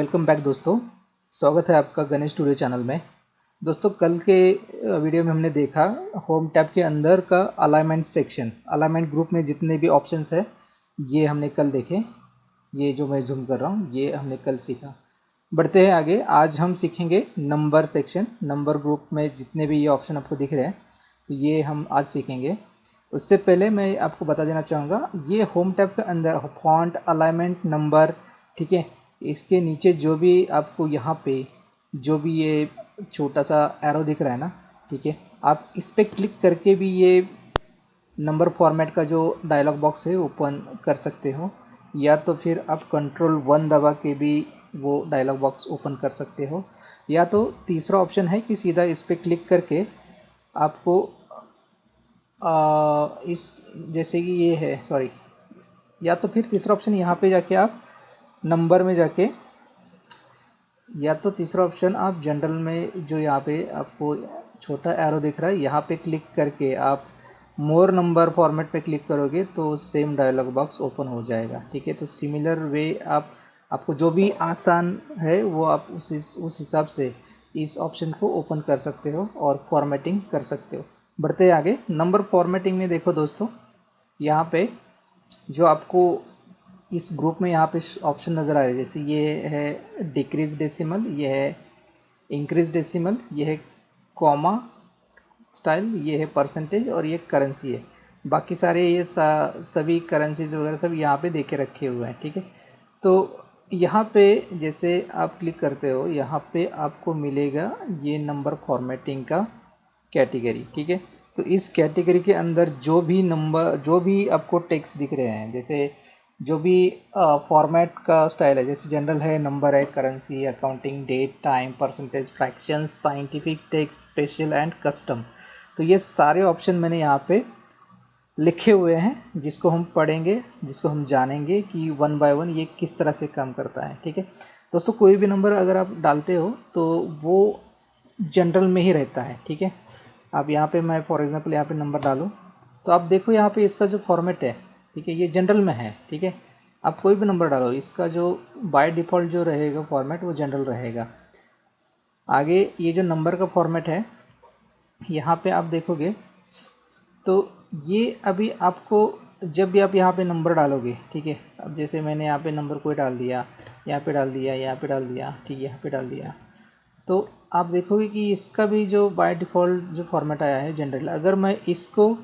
Welcome back दोस्तों। स्वागत है आपका गणेश स्टूडियो चैनल में। दोस्तों कल के वीडियो में हमने देखा होम टैब के अंदर का अलाइनमेंट सेक्शन, अलाइनमेंट ग्रुप में जितने भी ऑप्शंस है ये हमने कल देखे। ये जो मैं जूम कर रहा हूँ ये हमने कल सीखा। बढ़ते हैं आगे। आज हम सीखेंगे नंबर सेक्शन। नंबर ग्रुप में जितने भी ये ऑप्शन आपको दिख रहे हैं तो ये हम आज सीखेंगे। उससे पहले मैं आपको बता देना चाहूँगा ये होम टैब के अंदर फॉन्ट, अलाइनमेंट, नंबर, ठीक है, इसके नीचे जो भी आपको यहाँ पे जो भी ये छोटा सा एरो दिख रहा है ना, ठीक है, आप इस पर क्लिक करके भी ये नंबर फॉर्मेट का जो डायलॉग बॉक्स है ओपन कर सकते हो, या तो फिर आप Ctrl+1 दबा के भी वो डायलॉग बॉक्स ओपन कर सकते हो, या तो तीसरा ऑप्शन है कि सीधा इस पर क्लिक करके आपको इस जैसे कि ये है सॉरी, या तो फिर तीसरा ऑप्शन यहाँ पे जाके आप नंबर में जाके, या तो तीसरा ऑप्शन आप जनरल में जो यहाँ पे आपको छोटा एरो दिख रहा है यहाँ पे क्लिक करके आप मोर नंबर फॉर्मेट पे क्लिक करोगे तो सेम डायलॉग बॉक्स ओपन हो जाएगा। ठीक है, तो सिमिलर वे आपको जो भी आसान है वो आप उस हिसाब से इस ऑप्शन को ओपन कर सकते हो और फॉर्मेटिंग कर सकते हो। बढ़ते आगे। नंबर फॉर्मेटिंग में देखो दोस्तों, यहाँ पे जो आपको इस ग्रुप में यहाँ पे ऑप्शन नज़र आ रहे हैं, जैसे ये है डिक्रीज डेसिमल, ये है इंक्रीज डेसिमल, ये है कॉमा स्टाइल, ये है परसेंटेज और ये करेंसी है। बाकी सारे ये सभी करेंसीज वगैरह सब यहाँ पे देके रखे हुए हैं। ठीक है, तो यहाँ पे जैसे आप क्लिक करते हो यहाँ पे आपको मिलेगा ये नंबर फॉर्मेटिंग का कैटेगरी। ठीक है, तो इस कैटेगरी के अंदर जो भी नंबर, जो भी आपको टेक्स्ट दिख रहे हैं, जैसे जो भी फॉर्मेट का स्टाइल है, जैसे जनरल है, नंबर है, currency, accounting, date, time, percentage, fractions, scientific, text, special and custom, तो ये सारे ऑप्शन मैंने यहाँ पे लिखे हुए हैं जिसको हम पढ़ेंगे, जिसको हम जानेंगे कि वन बाय वन ये किस तरह से काम करता है। ठीक है दोस्तों, कोई भी नंबर अगर आप डालते हो तो वो जनरल में ही रहता है। ठीक है, आप यहाँ पे मैं फॉर एग्जांपल यहाँ पे नंबर डालूँ तो आप देखो यहाँ पे इसका जो फॉर्मेट है, ठीक है, ये जनरल में है। ठीक है, आप कोई भी नंबर डालो इसका जो बाय डिफ़ॉल्ट जो रहेगा फॉर्मेट वो जनरल रहेगा। आगे ये जो नंबर का फॉर्मेट है यहाँ पे आप देखोगे तो ये अभी आपको जब भी आप यहाँ पे नंबर डालोगे, ठीक है, अब जैसे मैंने यहाँ पे नंबर कोई डाल दिया, यहाँ पे डाल दिया, यहाँ पे डाल दिया, ठीक है, यहाँ पे डाल दिया, तो आप देखोगे कि इसका भी जो बाय डिफ़ॉल्ट जो फॉर्मेट आया है जनरल, अगर मैं इसको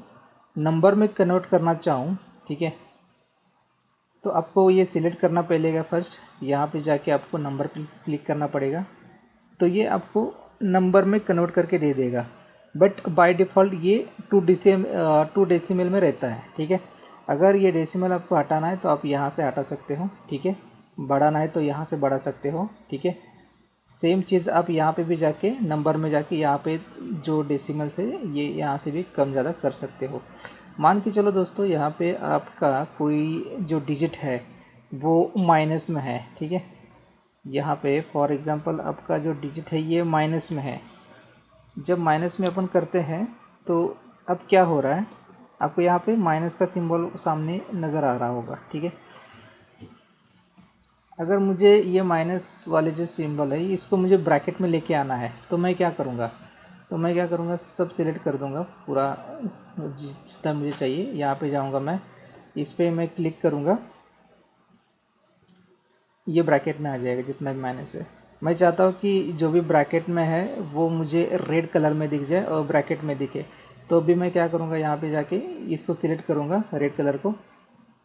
नंबर में कन्वर्ट करना चाहूँ, ठीक है, तो आपको ये सिलेक्ट करना पड़ेगा। फर्स्ट यहाँ पे जाके आपको नंबर पर क्लिक करना पड़ेगा, तो ये आपको नंबर में कन्वर्ट करके दे देगा। बट बाय डिफ़ॉल्ट ये 2 डेसिमल में रहता है। ठीक है, अगर ये डेसिमल आपको हटाना है तो आप यहाँ से हटा सकते हो। ठीक है, बढ़ाना है तो यहाँ से बढ़ा सकते हो। ठीक है, सेम चीज़ आप यहाँ पे भी जाके नंबर में जाके यहाँ पे जो डेसिमल से ये यहाँ से भी कम ज़्यादा कर सकते हो। मान के चलो दोस्तों, यहाँ पे आपका कोई जो डिजिट है वो माइनस में है। ठीक है, यहाँ पे फॉर एग्ज़ाम्पल आपका जो डिजिट है ये माइनस में है। जब माइनस में अपन करते हैं तो अब क्या हो रहा है, आपको यहाँ पे माइनस का सिंबल सामने नज़र आ रहा होगा। ठीक है, अगर मुझे ये माइनस वाले जो सिंबल है इसको मुझे ब्रैकेट में लेके आना है तो मैं क्या करूँगा, सब सिलेक्ट कर दूँगा पूरा जितना मुझे चाहिए। यहाँ पे जाऊँगा मैं, इस पर मैं क्लिक करूँगा, ये ब्रैकेट में आ जाएगा जितना भी माइनस है। मैं चाहता हूँ कि जो भी ब्रैकेट में है वो मुझे रेड कलर में दिख जाए और ब्रैकेट में दिखे, तो भी मैं क्या करूँगा, यहाँ पे जाके इसको सिलेक्ट करूँगा रेड कलर को,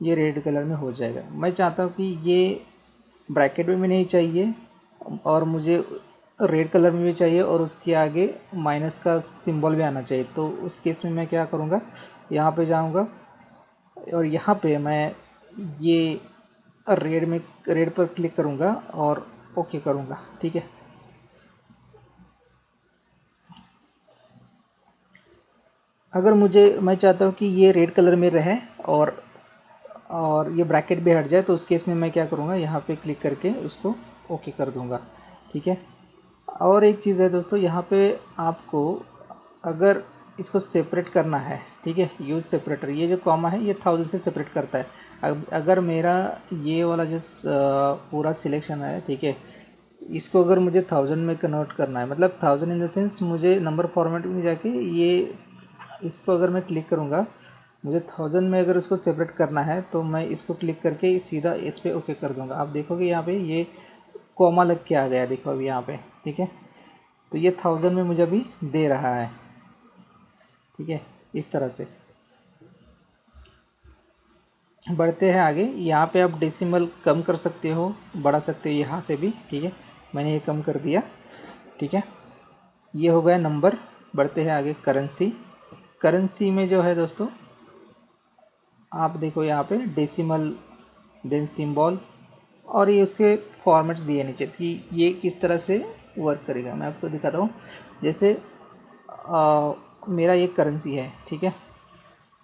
ये रेड कलर में हो जाएगा। मैं चाहता हूँ कि ये ब्रैकेट में भी नहीं चाहिए और मुझे रेड कलर में भी चाहिए और उसके आगे माइनस का सिंबल भी आना चाहिए, तो उस केस में मैं क्या करूँगा, यहाँ पे जाऊँगा और यहाँ पे मैं ये रेड पर क्लिक करूँगा और ओके करूँगा। ठीक है, अगर मैं चाहता हूँ कि ये रेड कलर में रहे और ये ब्रैकेट भी हट जाए तो उस केस में मैं क्या करूँगा, यहाँ पे क्लिक करके उसको ओके कर दूँगा। ठीक है, और एक चीज़ है दोस्तों, यहाँ पे आपको अगर इसको सेपरेट करना है, ठीक है, यूज़ सेपरेटर, ये जो कॉमा है ये 1000 से सेपरेट करता है। अगर मेरा ये वाला जो पूरा सिलेक्शन है, ठीक है, इसको अगर मुझे 1000 में कन्वर्ट करना है, मतलब 1000 इन द सेंस मुझे नंबर फॉर्मेट में जाके ये इसको अगर मैं क्लिक करूँगा, मुझे 1000 में अगर इसको सेपरेट करना है तो मैं इसको क्लिक करके सीधा इस पर ओके कर दूँगा। आप देखोगे यहाँ पे ये कॉमा लग के आ गया, देखो अभी यहाँ पे, ठीक है। तो ये 1000 में मुझे अभी दे रहा है, ठीक है। इस तरह से बढ़ते हैं आगे। यहाँ पे आप डेसिमल कम कर सकते हो, बढ़ा सकते हो यहाँ से भी, ठीक है। मैंने ये कम कर दिया, ठीक है। ये हो गया नंबर। बढ़ते हैं आगे करेंसी। करेंसी में जो है दोस्तों, आप देखो यहाँ पे डेसिमल, देन सिंबल, और ये उसके फॉर्मेट्स दिए नीचे कि ये किस तरह से वर्क करेगा। मैं आपको दिखाता हूँ। जैसे मेरा ये करेंसी है, ठीक है।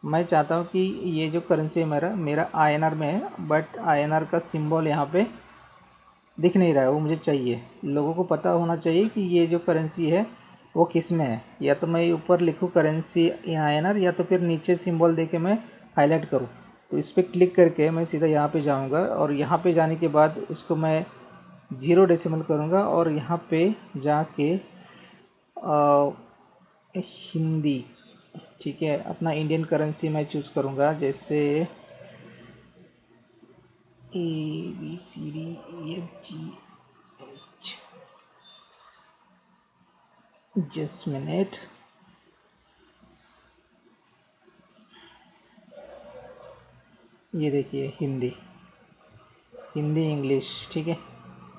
मैं चाहता हूँ कि ये जो करेंसी है मेरा INR में है, बट INR का सिंबल यहाँ पे दिख नहीं रहा है, वो मुझे चाहिए। लोगों को पता होना चाहिए कि ये जो करेंसी है वो किस में है। या तो मैं ऊपर लिखूँ करेंसी इन INR, या तो फिर नीचे सिंबल दे के मैं हाईलाइट करूँ। तो इस पर क्लिक करके मैं सीधा यहाँ पे जाऊँगा, और यहाँ पे जाने के बाद उसको मैं 0 डेसिमल करूँगा, और यहाँ पे जाके हिंदी, ठीक है, अपना इंडियन करेंसी मैं चूज़ करूँगा। जैसे ABCDEFGH, जस्ट मिनट। ये देखिए हिंदी इंग्लिश, ठीक है।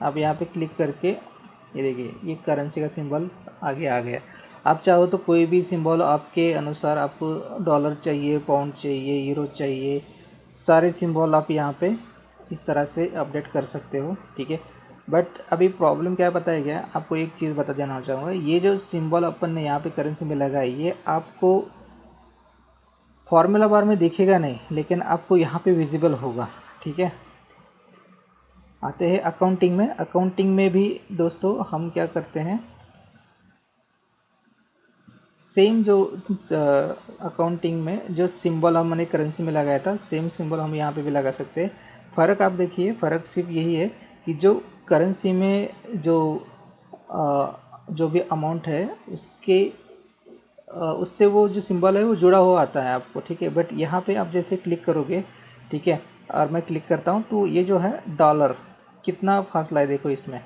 अब यहाँ पे क्लिक करके ये देखिए ये करेंसी का सिंबल आगे आ गया। आप चाहो तो कोई भी सिंबल आपके अनुसार, आपको डॉलर चाहिए, पाउंड चाहिए, यूरो चाहिए, सारे सिंबल आप यहाँ पे इस तरह से अपडेट कर सकते हो, ठीक है। बट अभी प्रॉब्लम क्या पता है क्या, आपको एक चीज़ बता देना चाहूँगा। ये जो सिंबल अपन ने यहाँ पे करेंसी में लगाई, ये आपको फॉर्मूला बार में दिखेगा नहीं, लेकिन आपको यहाँ पे विजिबल होगा, ठीक है। आते हैं अकाउंटिंग में। अकाउंटिंग में भी दोस्तों हम क्या करते हैं, सेम जो अकाउंटिंग में जो सिंबल हमने करेंसी में लगाया था, सेम सिंबल हम यहाँ पे भी लगा सकते हैं। फ़र्क आप देखिए, फ़र्क सिर्फ यही है कि जो करेंसी में जो भी अमाउंट है उसके उससे वो जो सिंबल है वो जुड़ा हुआ आता है आपको, ठीक है। बट यहाँ पे आप जैसे क्लिक करोगे, ठीक है, और मैं क्लिक करता हूँ तो ये जो है डॉलर, कितना फासला है देखो इसमें,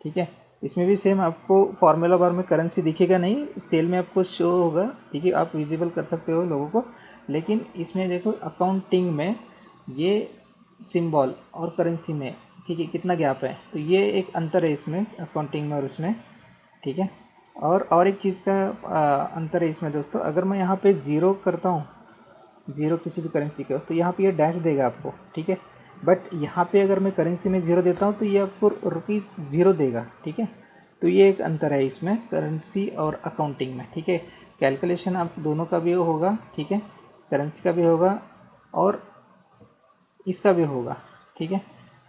ठीक है। इसमें भी सेम आपको फार्मूला बार में करेंसी दिखेगा नहीं, सेल में आपको शो होगा, ठीक है, आप विजिबल कर सकते हो लोगों को। लेकिन इसमें देखो अकाउंटिंग में ये सिंबल और करेंसी में, ठीक है, कितना गैप है। तो ये एक अंतर है इसमें, अकाउंटिंग में और इसमें, ठीक है। और एक चीज़ का अंतर है इसमें दोस्तों, अगर मैं यहाँ पे ज़ीरो करता हूँ, ज़ीरो किसी भी करेंसी का, तो यहाँ पे ये डैश देगा आपको, ठीक है। बट यहाँ पे अगर मैं करेंसी में ज़ीरो देता हूँ तो ये आपको ₹0 देगा, ठीक है। तो ये एक अंतर है इसमें, करेंसी और अकाउंटिंग में, ठीक है। कैलकुलेशन आप दोनों का भी होगा, ठीक है, करेंसी का भी होगा और इसका भी होगा, ठीक है,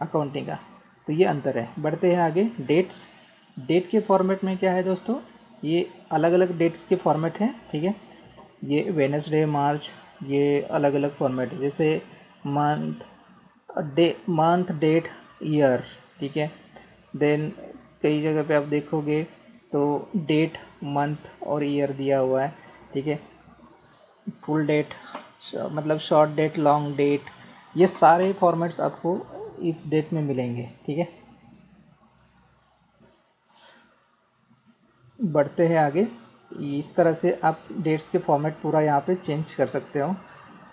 अकाउंटिंग का। तो ये अंतर है। बढ़ते हैं आगे। डेट्स। डेट के फॉर्मेट में क्या है दोस्तों, ये अलग अलग डेट्स के फॉर्मेट हैं, ठीक है। ये वेडनेसडे, मार्च, ये अलग अलग फॉर्मेट है। जैसे मंथ, डेट, ईयर, ठीक है। देन कई जगह पे आप देखोगे तो डेट, मंथ और ईयर दिया हुआ है, ठीक है। फुल डेट, मतलब शॉर्ट डेट, लॉन्ग डेट, ये सारे फॉर्मेट्स आपको इस डेट में मिलेंगे, ठीक है। बढ़ते हैं आगे। इस तरह से आप डेट्स के फॉर्मेट पूरा यहाँ पे चेंज कर सकते हो,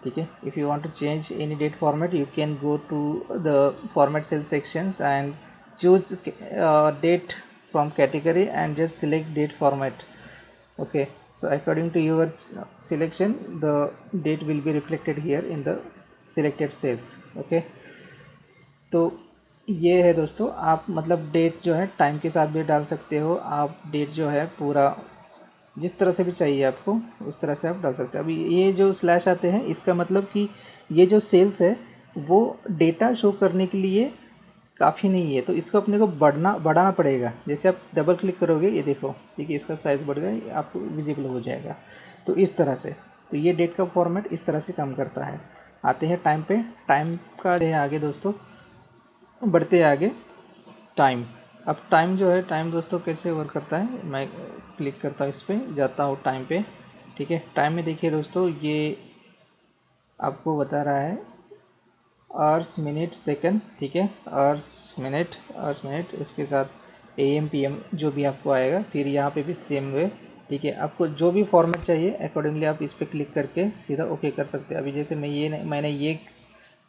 ठीक है। If you want to change any date format, you can go to the format cell sections and choose date from category and just select date format. Okay, so according to your selection, the date will be reflected here in the selected cells. Okay, तो ये है दोस्तों, आप मतलब date जो है time के साथ भी डाल सकते हो। आप डेट जो है पूरा जिस तरह से भी चाहिए आपको उस तरह से आप डाल सकते हो। अभी ये जो स्लैश आते हैं, इसका मतलब कि ये जो सेल्स है वो डेटा शो करने के लिए काफ़ी नहीं है, तो इसको अपने को बढ़ाना पड़ेगा। जैसे आप डबल क्लिक करोगे, ये देखो, ठीक है, इसका साइज़ बढ़ गया, आपको विजिबल हो जाएगा। तो इस तरह से, तो ये डेट का फॉर्मेट इस तरह से काम करता है। आते हैं टाइम पे। टाइम का है आगे दोस्तों, बढ़ते हैं आगे। टाइम अब टाइम जो है, टाइम दोस्तों कैसे वर्क करता है, मैं क्लिक करता हूँ इस पर, जाता हूँ टाइम पे, ठीक है। टाइम में देखिए दोस्तों, ये आपको बता रहा है आवर्स मिनट सेकंड, ठीक है, आवर्स मिनट, इसके साथ AM PM जो भी आपको आएगा। फिर यहाँ पे भी सेम वे, ठीक है। आपको जो भी फॉर्मेट चाहिए अकॉर्डिंगली आप इस पर क्लिक करके सीधा ओके कर सकते हैं। अभी जैसे मैंने ये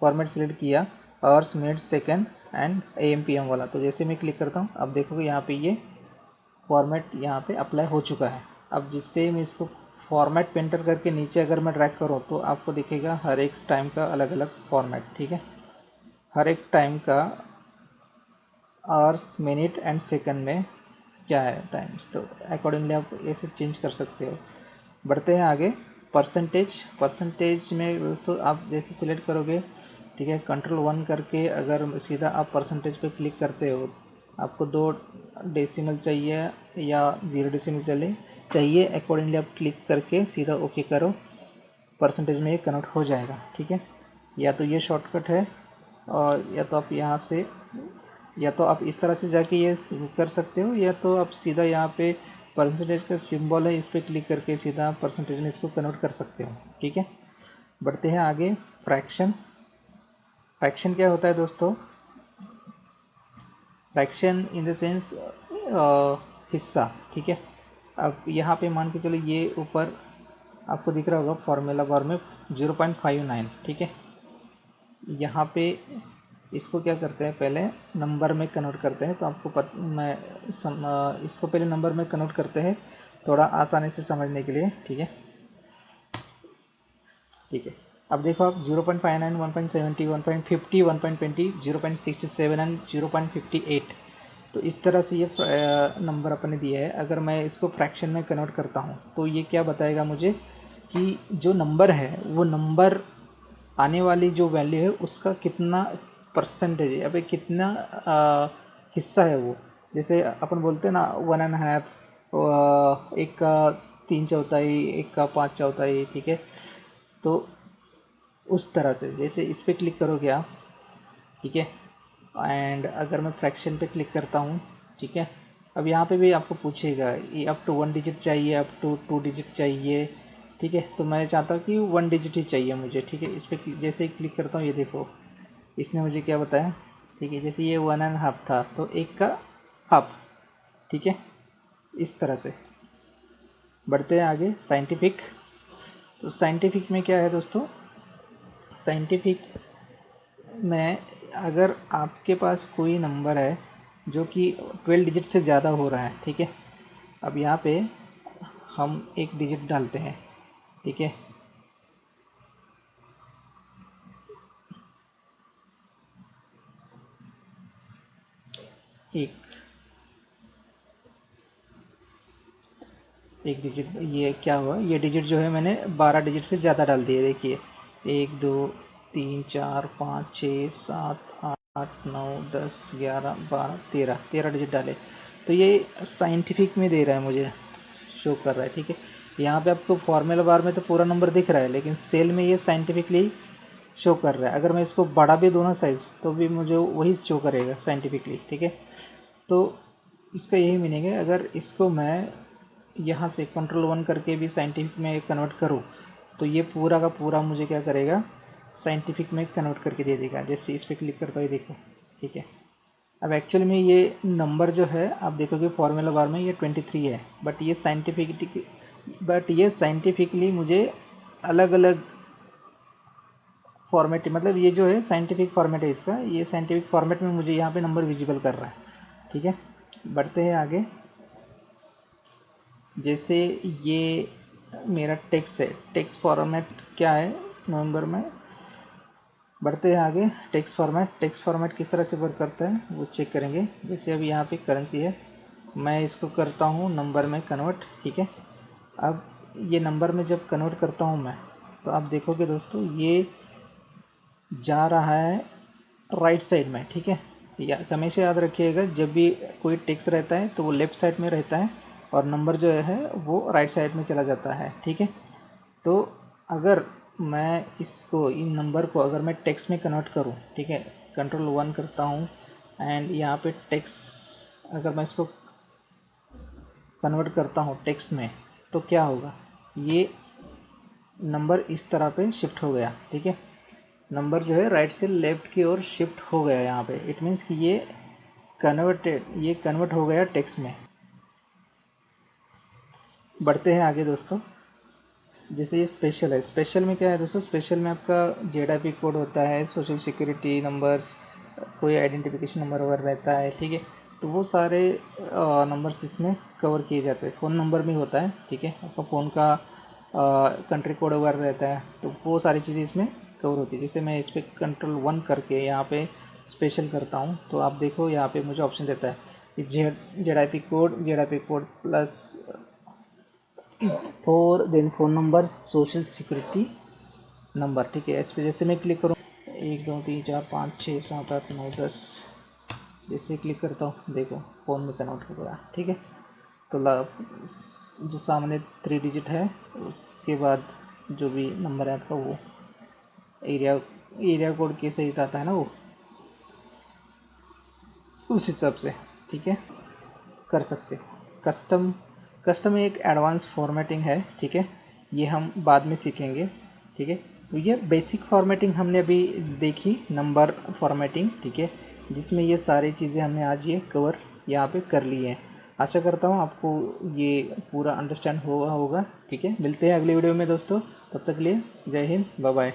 फॉर्मेट सेलेक्ट किया, hours minute second and AM PM वाला, तो जैसे मैं क्लिक करता हूँ आप देखोगे यहाँ पे ये फॉर्मेट यहाँ पे अप्लाई हो चुका है। अब जिससे मैं इसको फॉर्मेट पे एंटर करके नीचे अगर मैं ड्रैग करूँ तो आपको दिखेगा हर एक टाइम का अलग अलग फॉर्मेट, ठीक है। हर एक टाइम का आवर्स मिनट एंड सेकंड में क्या है टाइम्स, तो अकॉर्डिंगली आप ऐसे चेंज कर सकते हो। बढ़ते हैं आगे। परसेंटेज में दोस्तों आप जैसे सिलेक्ट करोगे, ठीक है, Ctrl+1 करके अगर सीधा आप परसेंटेज पे क्लिक करते हो, आपको 2 डेसिमल चाहिए या 0 डेसिमल चाहिए, अकॉर्डिंगली आप क्लिक करके सीधा ओके करो, परसेंटेज में ये कन्वर्ट हो जाएगा, ठीक है। या तो ये शॉर्टकट है, और या तो आप यहाँ से, या तो आप इस तरह से जाके ये कर सकते हो, या तो आप सीधा यहाँ पे परसेंटेज का सिंबल है इस पर क्लिक करके सीधा परसेंटेज में इसको कन्वर्ट कर सकते हो, ठीक है। बढ़ते हैं आगे। फ्रैक्शन क्या होता है दोस्तों? फ्रैक्शन इन द सेंस हिस्सा, ठीक है। अब यहाँ पे मान के चलो, ये ऊपर आपको दिख रहा होगा फार्मूला बार में 0.59, ठीक है। यहाँ पे इसको क्या करते हैं, पहले नंबर में कन्वर्ट करते हैं, तो आपको इसको पहले नंबर में कन्वर्ट करते हैं थोड़ा आसानी से समझने के लिए, ठीक है। अब देखो आप 0.59, 1.70, 1.50, 1.20, 0.67 एंड 0.58, तो इस तरह से ये नंबर अपने दिया है। अगर मैं इसको फ्रैक्शन में कन्वर्ट करता हूँ तो ये क्या बताएगा मुझे कि जो नंबर है वो नंबर आने वाली जो वैल्यू है उसका कितना परसेंटेज है, अभी कितना हिस्सा है वो। जैसे अपन बोलते हैं ना 1.5, एक का 3/4, एक का 5/4, ठीक है। तो उस तरह से जैसे इस पर क्लिक करोगे आप, ठीक है, एंड अगर मैं फ्रैक्शन पे क्लिक करता हूँ, ठीक है। अब यहाँ पे भी आपको पूछेगा ये अप टू 1 डिजिट चाहिए, अप टू 2 डिजिट चाहिए, ठीक है। तो मैं चाहता हूँ कि 1 डिजिट ही चाहिए मुझे, ठीक है। इस पर जैसे ही क्लिक करता हूँ, ये देखो इसने मुझे क्या बताया, ठीक है। जैसे ये 1.5 था तो 1 का हाफ, ठीक है, इस तरह से। बढ़ते हैं आगे। साइंटिफिक, तो साइंटिफिक में क्या है दोस्तों, साइंटिफिक में अगर आपके पास कोई नंबर है जो कि 12 डिजिट से ज़्यादा हो रहा है, ठीक है। अब यहाँ पे हम 1 डिजिट डालते हैं, ठीक है। एक डिजिट, ये क्या हुआ, ये डिजिट जो है मैंने 12 डिजिट से ज़्यादा डाल दिए, देखिए 1 2 3 4 5 6 7 8 9 10 11 12 13 डिजिट डाले। तो ये साइंटिफिक में दे रहा है मुझे, शो कर रहा है, ठीक है। यहाँ पे आपको फॉर्मूला बार में तो पूरा नंबर दिख रहा है, लेकिन सेल में ये साइंटिफिकली शो कर रहा है। अगर मैं इसको बढ़ा भी दोनों साइज तो भी मुझे वही शो करेगा साइंटिफिकली, ठीक है। तो इसका यही मीनिंग है, अगर इसको मैं यहाँ से Ctrl+1 करके भी साइंटिफिक में कन्वर्ट करूँ तो ये पूरा का पूरा मुझे क्या करेगा, साइंटिफिक में कन्वर्ट करके दे देगा। जैसे इस पर क्लिक करता हूँ, देखो, ठीक है। अब एक्चुअली में ये नंबर जो है आप देखोगे फॉर्मूला बार में ये 23 है, बट ये साइंटिफिकली मुझे अलग अलग फॉर्मेट, मतलब ये जो है साइंटिफिक फॉर्मेट है इसका, ये साइंटिफिक फॉर्मेट में मुझे यहाँ पे नंबर विजिबल कर रहा है, ठीक है। बढ़ते हैं आगे। जैसे ये मेरा टेक्स्ट है, टेक्स्ट फॉर्मेट क्या है नवंबर में। बढ़ते हैं आगे। टेक्स्ट फॉर्मेट किस तरह से वर्क करता है वो चेक करेंगे। जैसे अभी यहाँ पे करेंसी है, मैं इसको करता हूँ नंबर में कन्वर्ट, ठीक है। अब ये नंबर में जब कन्वर्ट करता हूँ मैं, तो आप देखोगे दोस्तों ये जा रहा है राइट साइड में, ठीक है। या हमेशा याद रखिएगा, जब भी कोई टेक्स्ट रहता है तो वो लेफ़्ट साइड में रहता है और नंबर जो है वो राइट साइड में चला जाता है, ठीक है। तो अगर मैं इसको, इन नंबर को अगर मैं टेक्स्ट में कन्वर्ट करूँ, ठीक है, Ctrl+1 करता हूँ एंड यहाँ पे टेक्स्ट अगर मैं इसको कन्वर्ट करता हूँ टेक्स्ट में तो क्या होगा, ये नंबर इस तरह पे शिफ्ट हो गया। ठीक है, नंबर जो है राइट से लेफ़्ट की ओर शिफ्ट हो गया यहाँ पे। इट मीन्स कि ये कन्वर्ट हो गया टेक्स्ट में। बढ़ते हैं आगे दोस्तों। जैसे ये स्पेशल है, स्पेशल में क्या है दोस्तों, स्पेशल में आपका जेडआईपी कोड होता है, सोशल सिक्योरिटी नंबर्स, कोई आइडेंटिफिकेशन नंबर वगैरह रहता है। ठीक है, तो वो सारे नंबर्स इसमें कवर किए जाते हैं। फ़ोन नंबर में होता है। ठीक है, आपका फ़ोन का कंट्री कोड वगैरह रहता है, तो वो सारी चीज़ें इसमें कवर होती है। जैसे मैं इस पर Ctrl+1 करके यहाँ पे स्पेशल करता हूँ तो आप देखो यहाँ पे मुझे ऑप्शन देता है ZIP code plus 4 then phone number social security number. ठीक है, इस पर जैसे मैं क्लिक करूँ 1 2 3 4 5 6 7 8 9 10, जैसे क्लिक करता हूँ देखो फ़ोन में कन्वर्ट हो गया। ठीक है, तो जो सामने 3 डिजिट है उसके बाद जो भी नंबर है आपका वो एरिया कोड के सहित आता है ना, वो उस हिसाब से ठीक है कर सकते हो। कस्टम एक एडवांस फॉर्मेटिंग है। ठीक है, ये हम बाद में सीखेंगे। ठीक है, तो ये बेसिक फॉर्मेटिंग हमने अभी देखी, नंबर फॉर्मेटिंग। ठीक है, जिसमें ये सारी चीज़ें हमने आज ये कवर यहाँ पे कर ली हैं। आशा करता हूँ आपको ये पूरा अंडरस्टैंड हुआ होगा। ठीक है, मिलते हैं अगले वीडियो में दोस्तों, तब तक के लिए जय हिंद, बाय बाय।